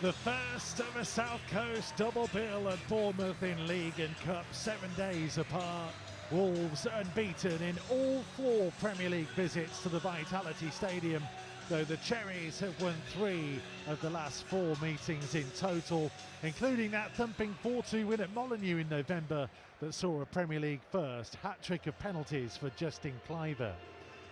The first of a South Coast double bill at Bournemouth in League and Cup, 7 days apart. Wolves unbeaten in all 4 Premier League visits to the Vitality Stadium, though the Cherries have won 3 of the last 4 meetings in total, including that thumping 4-2 win at Molineux in November that saw a Premier League first hat-trick of penalties for Justin Cliver.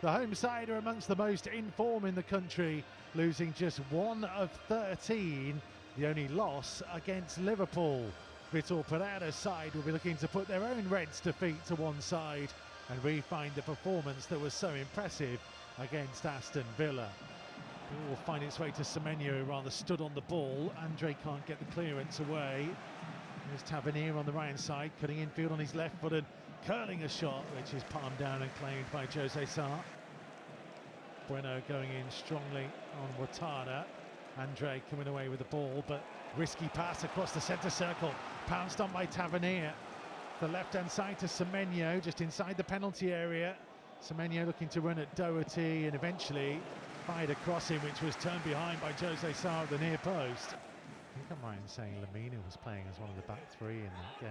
The home side are amongst the most in form in the country, losing just 1 of 13, the only loss against Liverpool. Vitor Pereira's side will be looking to put their own Reds' defeat to one side and re-find the performance that was so impressive against Aston Villa. It will find its way to Semenyo, who rather stood on the ball. Andre can't get the clearance away. There's Tavernier on the right-hand side, cutting infield on his left foot and curling a shot, which is palmed down and claimed by Jose Sarr. Bueno going in strongly on Ouattara. Andre coming away with the ball, but risky pass across the centre circle, pounced on by Tavernier. The left-hand side to Semenyo, just inside the penalty area. Semenyo looking to run at Doherty and eventually fired across him, which was turned behind by Jose Sarr at the near post. I think I'm right in saying Lamina was playing as one of the back 3 in that game.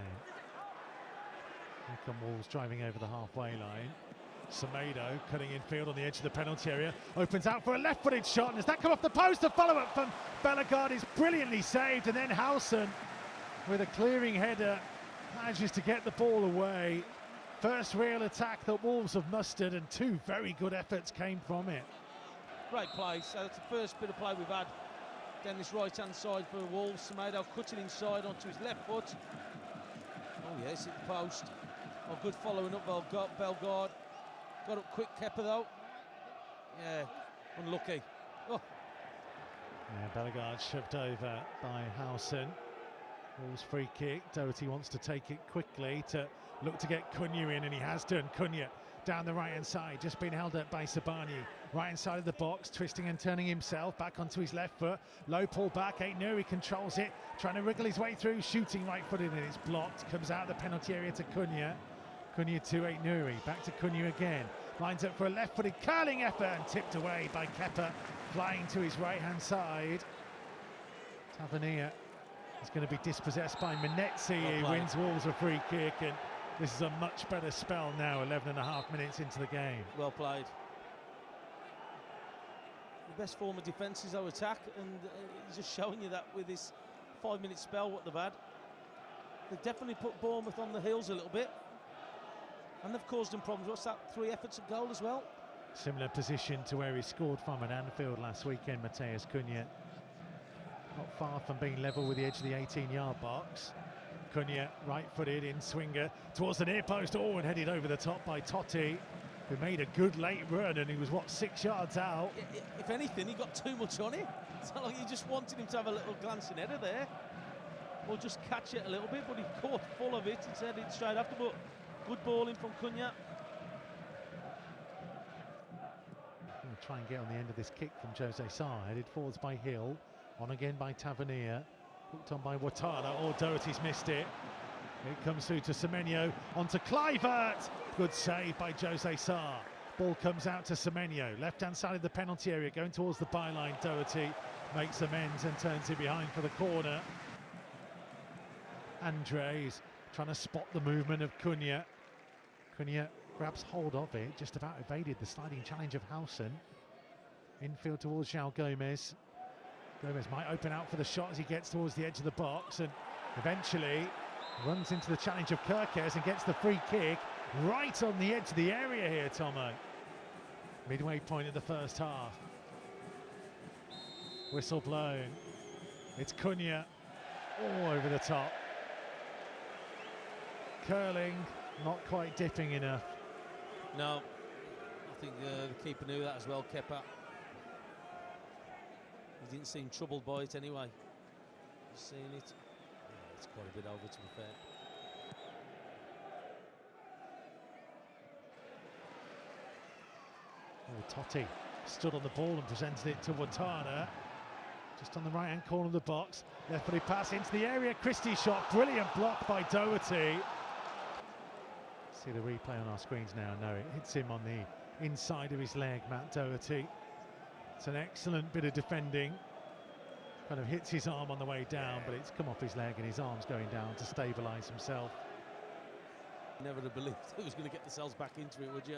Here come Wolves driving over the halfway line. Semedo cutting infield on the edge of the penalty area, opens out for a left-footed shot, and has that come off the post? The follow-up from Bellegarde is brilliantly saved, and then Howson with a clearing header manages to get the ball away. First real attack that Wolves have mustered, and 2 very good efforts came from it. Great play. So that's the first bit of play we've had down this right-hand side for Wolves. Semedo cutting inside onto his left foot. Oh yes, hit the post. Oh, good following up, Bellegarde. Got up quick, Kepa though. Yeah, unlucky. Oh. Yeah, Bellegarde shoved over by Howson. Wolves free kick. Doherty wants to take it quickly to look to get Cunha in, and he has done. Cunha down the right-hand side, just been held up by Sabani. Right-hand side of the box, twisting and turning himself back onto his left foot. Low pull back, ait-Nouri controls it, trying to wriggle his way through, shooting right-footed, and it's blocked. Comes out of the penalty area to Cunha. Cunha to ait-Nouri, back to Cunha again. Lines up for a left-footed curling effort and tipped away by Kepa, flying to his right-hand side. Tavernier is going to be dispossessed by Menezzi, who wins Wolves a free kick, and this is a much better spell now, 11.5 minutes into the game. Well played. The best form of defence is our attack, and he's just showing you that with this 5-minute spell what they've had. They've definitely put Bournemouth on the heels a little bit, and they've caused them problems. What's that, 3 efforts at goal as well? Similar position to where he scored from at Anfield last weekend, Matheus Cunha. Not far from being level with the edge of the 18-yard box. Cunha, right-footed in swinger towards the near post, and headed over the top by Totti, who made a good late run, and he was, 6 yards out? If anything, he got too much on it. It's not like you just wanted him to have a little glancing header there, or just catch it a little bit, but he caught full of it and said it straight after, but good ball in from Cunha. Going to try and get on the end of this kick from Jose Sarr, headed forwards by Hill, on again by Tavernier, hooked on by Ouattara. Doherty's missed it. It comes through to Semenyo, onto Kluivert. Good save by Jose Sarr. Ball comes out to Semenyo, left-hand side of the penalty area, going towards the byline. Doherty makes amends and turns it behind for the corner. Andres trying to spot the movement of Cunha. Cunha grabs hold of it, just about evaded the sliding challenge of Howson. Infield towards João Gomes. Gomes might open out for the shot as he gets towards the edge of the box, and eventually runs into the challenge of Kerkez and gets the free kick right on the edge of the area here, Tomo. Midway point of the first half. Whistle blown. It's Cunha, over the top. Curling, not quite dipping enough. No, I think the keeper knew that as well, Kepa. He didn't seem troubled by it anyway. Just seeing it. Yeah, it's quite a bit over, to be fair. Totti stood on the ball and presented it to Ouattara. Just on the right-hand corner of the box. Left-footed pass into the area. Christie's shot. Brilliant block by Doherty. See the replay on our screens now. No, it hits him on the inside of his leg, Matt Doherty. It's an excellent bit of defending. Kind of hits his arm on the way down, but it's come off his leg and his arm's going down to stabilise himself. Never have believed he was going to get themselves back into it, would you?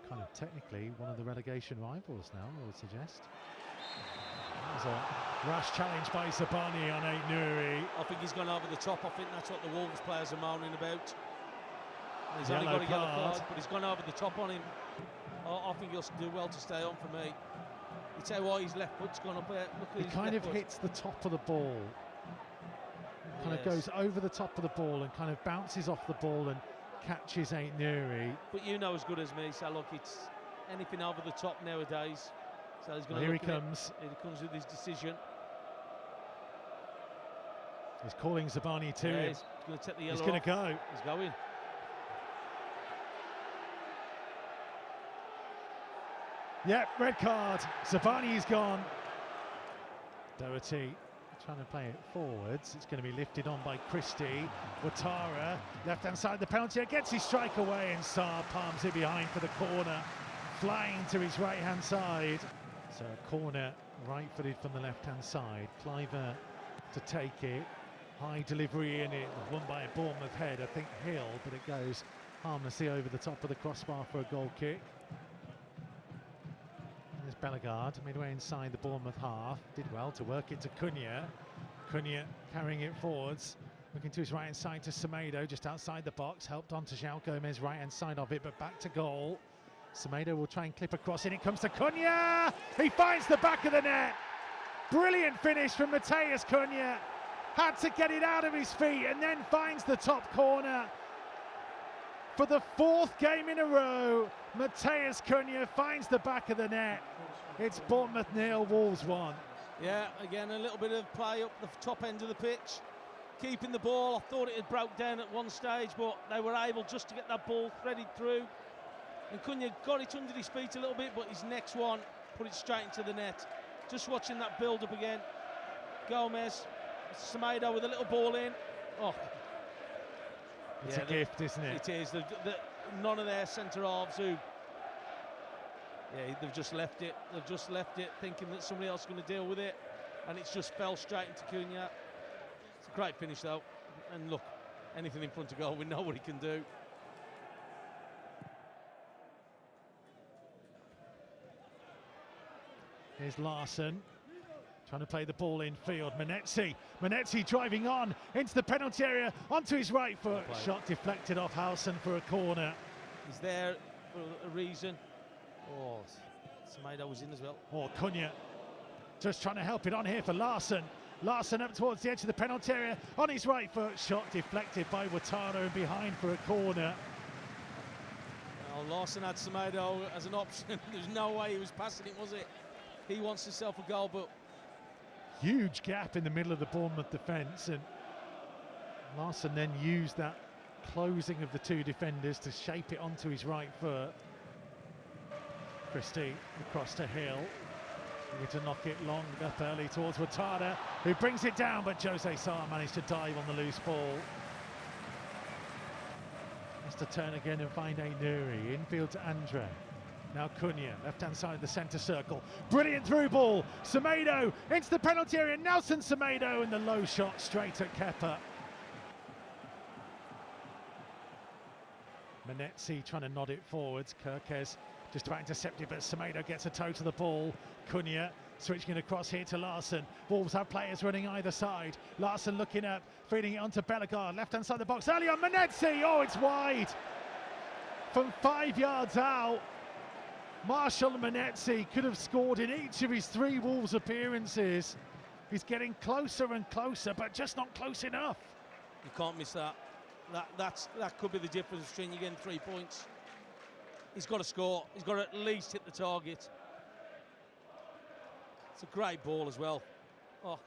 Kind of technically one of the relegation rivals now, I would suggest. That was a rash challenge by Zabani on ait-nouri. I think he's gone over the top. I think that's what the Wolves players are moaning about. He's Yellow only got a yellow card. card, but he's gone over the top on him. I think he'll do well to stay on for me. You tell why his left foot's gone up there. Look at He his kind left of foot. hits the top of the ball. Kind of goes over the top of the ball and kind of bounces off the ball and catches ait-nouri. But you know as good as me, so look, it's anything over the top nowadays. So he's going to Here he comes. Here he comes with his decision. He's calling Zabani to him. He's going to take the yellow He's going to off. go. He's going. Yep, red card. Zabani's gone. Doherty trying to play it forwards. It's going to be lifted on by Christie. Ouattara, left-hand side of the penalty, gets his strike away, and Sarr palms it behind for the corner, flying to his right-hand side. So a corner, right-footed from the left-hand side. Cliver to take it. High delivery in it, won by a Bournemouth head. I think Hill, but it goes harmlessly over the top of the crossbar for a goal kick. There's Bellegarde, midway inside the Bournemouth half. Did well to work it to Cunha. Cunha carrying it forwards. Looking to his right-hand side to Semedo, just outside the box. Helped on to João Gomez, right-hand side of it, but back to goal. Semedo will try and clip across in. It comes to Cunha! He finds the back of the net! Brilliant finish from Matheus Cunha. Had to get it out of his feet and then finds the top corner. For the fourth game in a row, Matheus Cunha finds the back of the net. It's Bournemouth 0, Wolves 1. Yeah, again, a little bit of play up the top end of the pitch. Keeping the ball. I thought it had broke down at one stage, but they were able just to get that ball threaded through. And Cunha got it under his feet a little bit, but his next one put it straight into the net. Just watching that build up again. Gomez, Semedo with a little ball in. Oh, it's a gift, isn't it? It is. None of their centre halves who. Yeah, they've just left it. They've just left it, thinking that somebody else is going to deal with it, and it's just fell straight into Cunha. It's a great finish though, and look, anything in front of goal, we know what he can do. Here's Larsson, trying to play the ball in field. Manetzi driving on into the penalty area, onto his right foot. Shot deflected off Howson for a corner. He's there for a reason. Oh, Semedo was in as well. Oh, Cunha just trying to help it on here for Larsson. Larsson up towards the edge of the penalty area, on his right foot. Shot deflected by Ouattara and behind for a corner. Well, Larsson had Semedo as an option. There's no way he was passing it, was it? He wants himself a goal, but huge gap in the middle of the Bournemouth defence, and Larsson then used that closing of the two defenders to shape it onto his right foot. Christie across to Hill, looking to knock it long up early towards Ouattara, who brings it down, but Jose Sarr managed to dive on the loose ball. Has to turn again and find ait-nouri, infield to Andre. Now Cunha, left-hand side of the centre circle. Brilliant through ball. Semedo into the penalty area. Nelson Semedo, and the low shot straight at Kepa. Manetzi trying to nod it forwards. Kirkes just about intercepted, but Semedo gets a toe to the ball. Cunha switching it across here to Larsson. Wolves have players running either side. Larsson looking up, feeding it onto Bellegarde. Left-hand side of the box. Early on, Manetzi. Oh, it's wide. From 5 yards out. Marshall Manetzi could have scored in each of his 3 Wolves appearances. He's getting closer and closer, but just not close enough. you can't miss that. That could be the difference between you getting 3 points. He's got to score. He's got to at least hit the target. It's a great ball as well. Oh.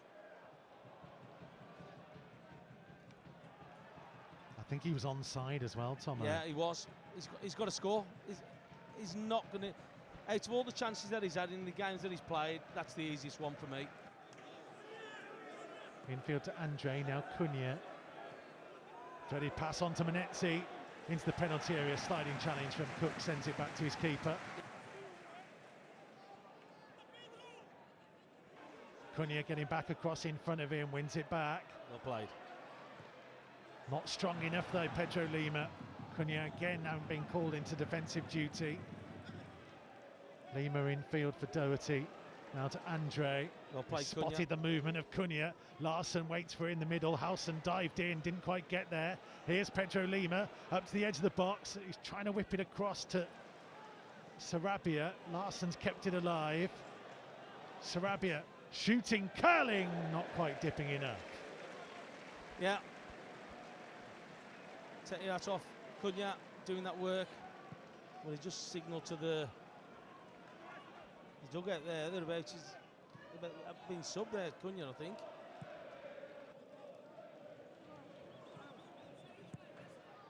I think he was onside as well, Tom. Yeah, he was. He's got to score. He's not going to... Out of all the chances that he's had in the games that he's played, that's the easiest one for me. Infield to Andre, now Cunha. Threaded pass on to Manetzi. Into the penalty area, sliding challenge from Cook, sends it back to his keeper. Cunha getting back across in front of him, wins it back. Well played. Not strong enough though, Pedro Lima. Cunha again now being called into defensive duty. Lima infield for Doherty. Now to Andre. Well played, Spotted the movement of Cunha. Larsson waits for it in the middle. Howson dived in, didn't quite get there. Here's Pedro Lima up to the edge of the box. He's trying to whip it across to Sarabia. Larsson's kept it alive. Sarabia shooting, curling, not quite dipping enough. Yeah. Take your hat off, Cunha, doing that work. Well, he just signalled to the dugout there, thereabouts. He's been subbed there, Cunha, I think.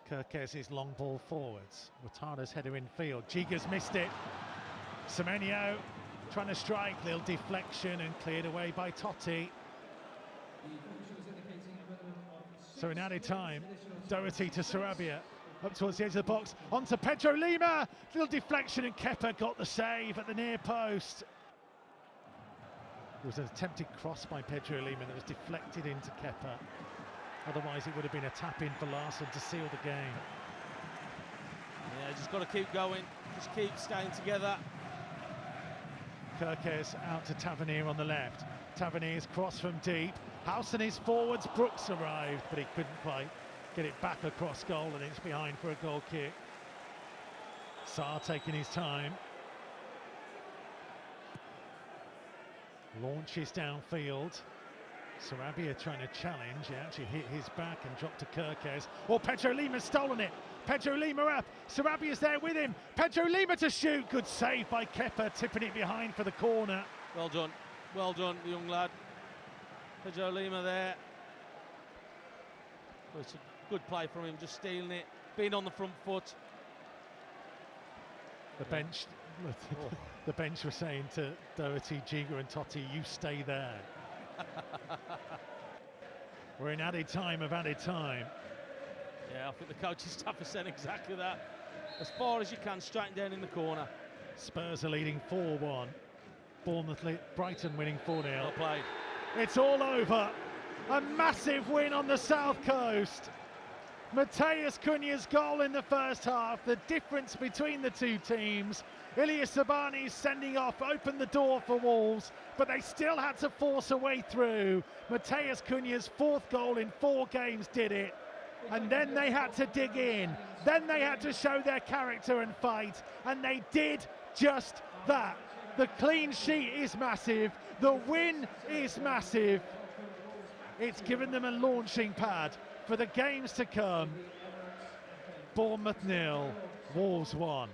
Kirkes' long ball forwards. Watana's header in field. Giga's missed it. Semenyo trying to strike, little deflection and cleared away by Totti. So in added time, Doherty to Sarabia, up towards the edge of the box, onto Pedro Lima, little deflection and Kepa got the save at the near post. It was an attempted cross by Pedro Lima that was deflected into Kepa. Otherwise it would have been a tap-in for Larsson to seal the game. Yeah, just got to keep going, just keep staying together. Kirkes out to Tavernier on the left. Tavernier's cross from deep. Howson is forwards, Brooks arrived, but he couldn't quite get it back across goal, and it's behind for a goal kick. Sarr taking his time. Launches downfield. Sarabia trying to challenge, he actually hit his back and dropped to Kirkes. Oh, Pedro Lima's stolen it. Pedro Lima up, Sarabia's there with him. Pedro Lima to shoot, good save by Kepa, tipping it behind for the corner. Well done, the young lad. Pedro Lima there. Well, it's a good play from him, just stealing it, being on the front foot. The bench, the bench were saying to Doherty, Giga and Totti, you stay there. We're in added time of added time. Yeah, I think the coaching staff are saying exactly that. As far as you can, straight down in the corner. Spurs are leading 4-1. Brighton winning 4-0. Well played. It's all over. A massive win on the South Coast. Matheus Cunha's goal in the first half. The difference between the two teams. Ilya Sabani's sending off opened the door for Wolves, but they still had to force a way through. Matheus Cunha's fourth goal in 4 games did it. And then they had to dig in. Then they had to show their character and fight. And they did just that. The clean sheet is massive. The win is massive. It's given them a launching pad for the games to come. Bournemouth 0, Wolves 1.